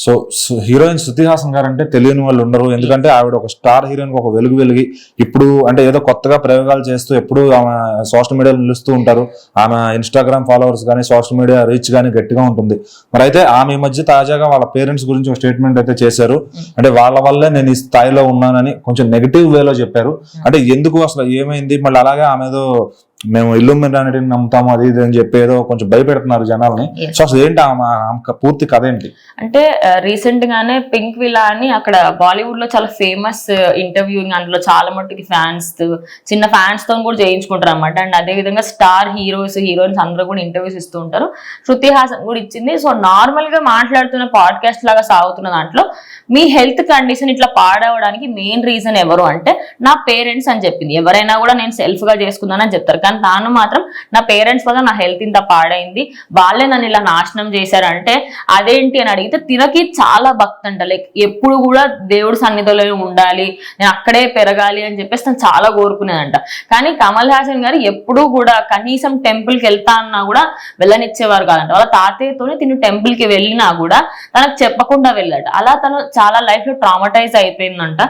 So heroine Shruti Haasan గారు అంటే తెలియని వాళ్ళు ఉండరు. ఎందుకంటే ఆవిడ ఒక స్టార్ హీరోయిన్, ఒక వెలిగి ఇప్పుడు అంటే ఏదో కొత్తగా ప్రయోగాలు చేస్తూ ఎప్పుడు ఆమె సోషల్ మీడియాలో నిలుస్తూ ఉంటారు. ఆమె ఇన్స్టాగ్రామ్ ఫాలోవర్స్ కానీ సోషల్ మీడియా రీచ్ కానీ గట్టిగా ఉంటుంది. మరి అయితే ఆమె ఈ మధ్య తాజాగా వాళ్ళ పేరెంట్స్ గురించి ఒక స్టేట్మెంట్ అయితే చేశారు. అంటే వాళ్ళ వల్లే నేను ఈ స్థాయిలో ఉన్నానని కొంచెం నెగిటివ్ వేలో చెప్పారు. అంటే ఎందుకు అసలు ఏమైంది, మళ్ళీ అలాగే ఆమె ఏదో మేము ఇల్లుమినాటిని నమ్ముతాము అది ఇది అని చెప్పి ఏదో కొంచెం భయపెడుతున్నారు జనాల్ని. సో అసలు ఏంటి ఆమె పూర్తి కథ ఏంటి అంటే రీసెంట్ గానే పింక్ విలా అని అక్కడ బాలీవుడ్ లో చాలా ఫేమస్ ఇంటర్వ్యూయింగ్, అందులో చాలా మట్టుకి ఫ్యాన్స్ చిన్న ఫ్యాన్స్ తో కూడా చేయించుకుంటారు అనమాట. అండ్ అదే విధంగా స్టార్ హీరోయిన్స్ అందరూ కూడా ఇంటర్వ్యూస్ ఇస్తూ ఉంటారు. శృతి హాసన్ కూడా ఇచ్చింది. సో నార్మల్ గా మాట్లాడుతున్న పాడ్కాస్ట్ లాగా సాగుతున్న దాంట్లో మీ హెల్త్ కండిషన్ ఇట్లా పాడవడానికి మెయిన్ రీజన్ ఎవరు అంటే నా పేరెంట్స్ అని చెప్పింది. ఎవరైనా కూడా నేను సెల్ఫ్ గా చేసుకున్నానని చెప్తారు, కానీ తాను మాత్రం నా పేరెంట్స్ వల్ల నా హెల్త్ ఇంత పాడైంది, వాళ్ళే నన్ను ఇలా నాశనం చేశారంటే అదేంటి అని అడిగితే తినకి చాలా భక్తి అంట. లైక్ ఎప్పుడు కూడా దేవుడి సన్నిధిలో ఉండాలి, నేను అక్కడే పెరగాలి అని చెప్పేసి తను చాలా కోరుకునేదంట. కానీ కమల్ హాసన్ గారు ఎప్పుడూ కూడా కనీసం టెంపుల్ కి వెళ్తా అన్నా కూడా వెళ్ళనిచ్చేవారు కాదంట. వాళ్ళ తాతయ్యతోనే తిను టెంపుల్ కి వెళ్ళినా కూడా తనకు చెప్పకుండా వెళ్ళాట. అలా తను చాలా లైఫ్ లో ట్రామటైజ్ అయిపోయిందంట.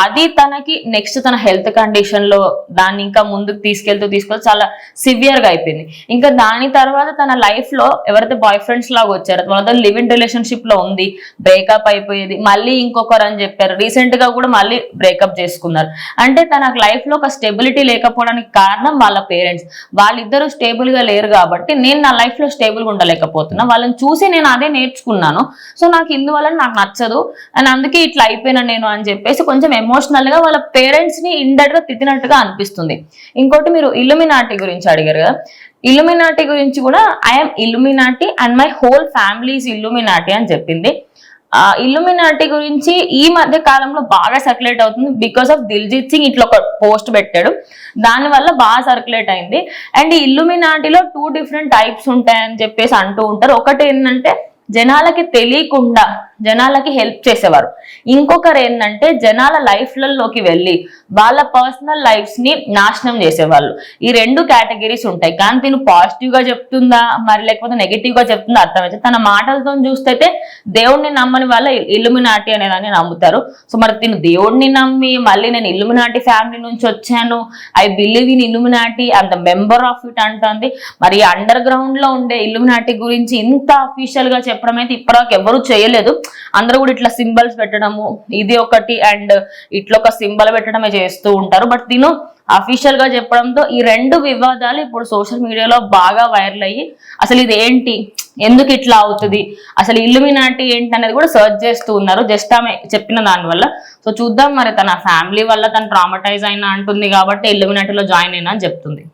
అది తనకి నెక్స్ట్ తన హెల్త్ కండిషన్ లో దాన్ని ఇంకా ముందుకు తీసుకెళ్తూ చాలా సివియర్ గా అయిపోయింది. ఇంకా దాని తర్వాత తన లైఫ్ లో ఎవరైతే బాయ్ ఫ్రెండ్స్ లాగా వచ్చారో వాళ్ళతో లివ్ ఇన్ రిలేషన్షిప్ లో ఉంది, బ్రేకప్ అయిపోయేది, మళ్ళీ ఇంకొకరు అని చెప్పారు. రీసెంట్ గా కూడా మళ్ళీ బ్రేకప్ చేసుకున్నారు. అంటే తన లైఫ్ లో ఒక స్టెబిలిటీ లేకపోవడానికి కారణం వాళ్ళ పేరెంట్స్. వాళ్ళిద్దరూ స్టేబుల్ గా లేరు కాబట్టి నేను నా లైఫ్ లో స్టేబుల్ గా ఉండలేకపోతున్నా, వాళ్ళని చూసి నేను అదే నేర్చుకున్నాను, సో నాకు ఇందువల్ల నాకు నచ్చదు అండ్ అందుకే ఇట్లా అయిపోయినా నేను అని చెప్పేసి కొంచెం ఎమోషనల్ గా వాళ్ళ పేరెంట్స్ ని ఇండైరెక్ట్ గా తిట్టినట్టుగా అనిపిస్తుంది. ఇంకోటి మీరు ఇల్లుమినాటి గురించి అడిగారు కదా, ఇల్లుమినాటి గురించి కూడా I'm Illuminati and my whole family is Illuminati అని చెప్పింది. ఇల్లుమినాటి గురించి ఈ మధ్య కాలంలో బాగా సర్క్యులేట్ అవుతుంది బికాస్ ఆఫ్ దిల్జిత్ సింగ్ ఇట్లా ఒక పోస్ట్ పెట్టాడు, దాని వల్ల బాగా సర్క్యులేట్ అయింది. అండ్ ఈ ఇల్లుమినాటిలో 2 డిఫరెంట్ టైప్స్ ఉంటాయని చెప్పేసి అంటూ ఉంటారు. ఒకటి ఏంటంటే జనాలకి తెలియకుండా జనాలకి హెల్ప్ చేసేవారు, ఇంకొకరు ఏంటంటే జనాల లైఫ్లలోకి వెళ్ళి వాళ్ళ పర్సనల్ లైఫ్స్ ని నాశనం చేసేవాళ్ళు. ఈ 2 కేటగిరీస్ ఉంటాయి. కానీ తిను పాజిటివ్ గా చెప్తుందా మరి లేకపోతే నెగిటివ్ గా చెప్తుందా అర్థమైతే తన మాటలతో చూస్తే దేవుడిని నమ్మని వాళ్ళ ఇల్లుమినాటి అనేదాన్ని నమ్ముతారు. సో మరి తిను దేవుడిని నమ్మి మళ్ళీ నేను ఇల్లుమినాటి ఫ్యామిలీ నుంచి వచ్చాను, I believe in Illuminati and the member of it అంటుంది. మరి అండర్ గ్రౌండ్ లో ఉండే ఇల్లుమినాటి గురించి ఇంత అఫీషియల్ గా చెప్పడం అయితే ఇప్పటివరకు ఎవరు చేయలేదు. అందరూ కూడా ఇట్లా సింబల్స్ పెట్టడము ఇది ఒకటి అండ్ ఇట్లా ఒక సింబల్ పెట్టడమే చేస్తూ ఉంటారు. బట్ తిను అఫీషియల్ గా చెప్పడంతో ఈ 2 వివాదాలు ఇప్పుడు సోషల్ మీడియాలో బాగా వైరల్ అయ్యి అసలు ఇది ఏంటి, ఎందుకు ఇట్లా అవుతుంది, అసలు ఇల్లుమినాటి ఏంటి అనేది కూడా సర్చ్ చేస్తూ ఉన్నారు జస్ట్ ఆమె చెప్పిన దానివల్ల. సో చూద్దాం, మరి తన ఫ్యామిలీ వల్ల తను ట్రామటైజ్ అయినా అంటుంది కాబట్టి ఇల్లుమినాటిలో జాయిన్ అయినా అని చెప్తుంది.